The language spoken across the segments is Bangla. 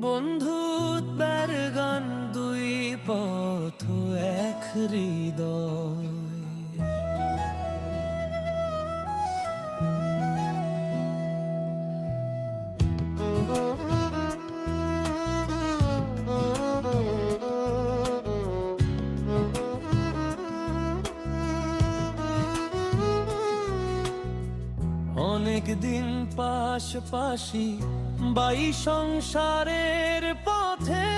বন্ধুত্বের গান, দুই পথ এক হৃদয়। অনেক দিন পাশাপাশি বাই সংসারের পথে,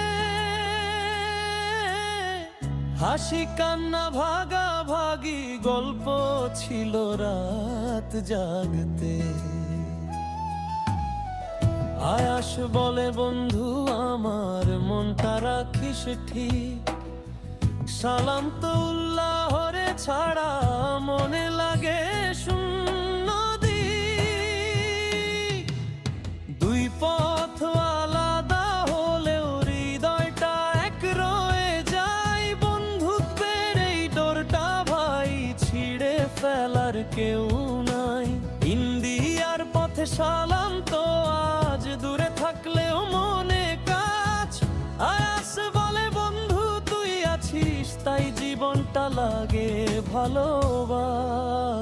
হাসি কান্না ভাগাভাগি, গল্প ছিল রাত জাগতে। আয়াস বলে, বন্ধু আমার মনটা রাখিস ঠিক, সালাম তো উল্লাহরে ছাড়া মনে লাগে শূন্য দিক। দুই পথ আলাদা হলেও হৃদয়টা এক রয়ে যায়। বন্ধুত্বের এই ডোরটা ভাই ছিঁড়ে ফেলার কেউ নাই। ইন্ডিয়ার পথে সালাম তো আজ দূরে থাকলেও মনে কাছ। আয়াস বলে, বন্ধু তুই আছিস তাই জীবনটা লাগে ভালোবাস।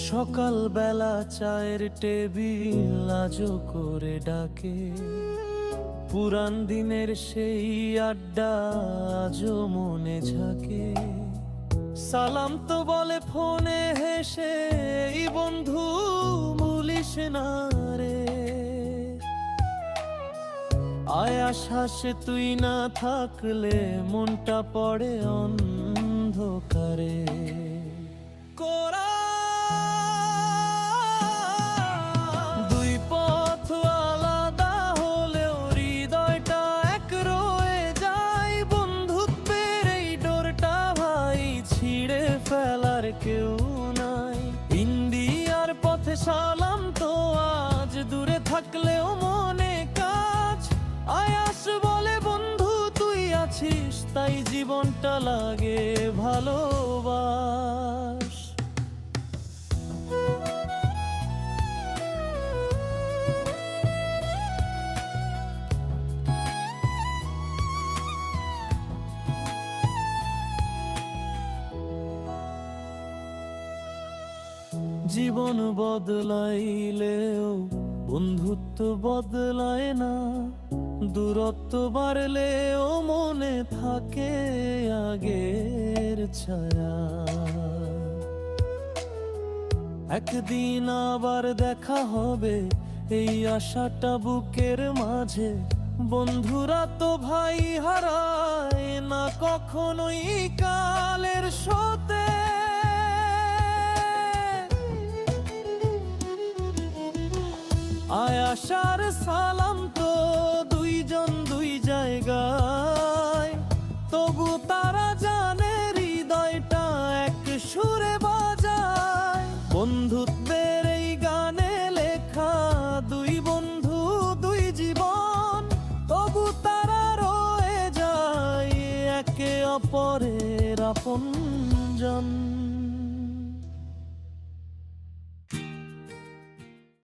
সকাল বেলা চায়ের টেবিল আজও করে ডাকে, পুরান দিনের সেই আড্ডা আজও মনে ঝাঁকে। সালাম তো বলে ফোনে হেসে, এই বন্ধু ভুলিস না রে। আয়াস হাসে, তুই না থাকলে মনটা পড়ে অন্ধকারে। দুই পথ আলাদা হলেও হৃদয়টা এক রয়ে যায়। বন্ধুত্বের এই ডোরটা ভাই ছিঁড়ে ফেলার কেউ নাই। ইন্ডিয়ার পথে সালাম তো আজ দূরে থাকলেও মনে কাছ। আয়াস বলে, বন্ধু তুই আছিস তাই জীবনটা লাগে ভালোবাস। জীবন বদলাইলেও বন্ধুত্ব বদলায় না। দূরত্ব বাড়লেও মনে থাকে আগের ছায়া। একদিন আবার দেখা হবে এই আশাটা বুকের মাঝে। বন্ধুরা তো ভাই হারায় না কখনোই কালের সাথে। আয়াসার সালাম তো দুইজন দুই জায়গায়, তবু তারা জানে হৃদয়টা এক সুরে বাজায়। বন্ধুত্বের এই গানে লেখা, দুই বন্ধু দুই জীবন, তবু তারা রয়ে যায় একে অপরের আপনজন।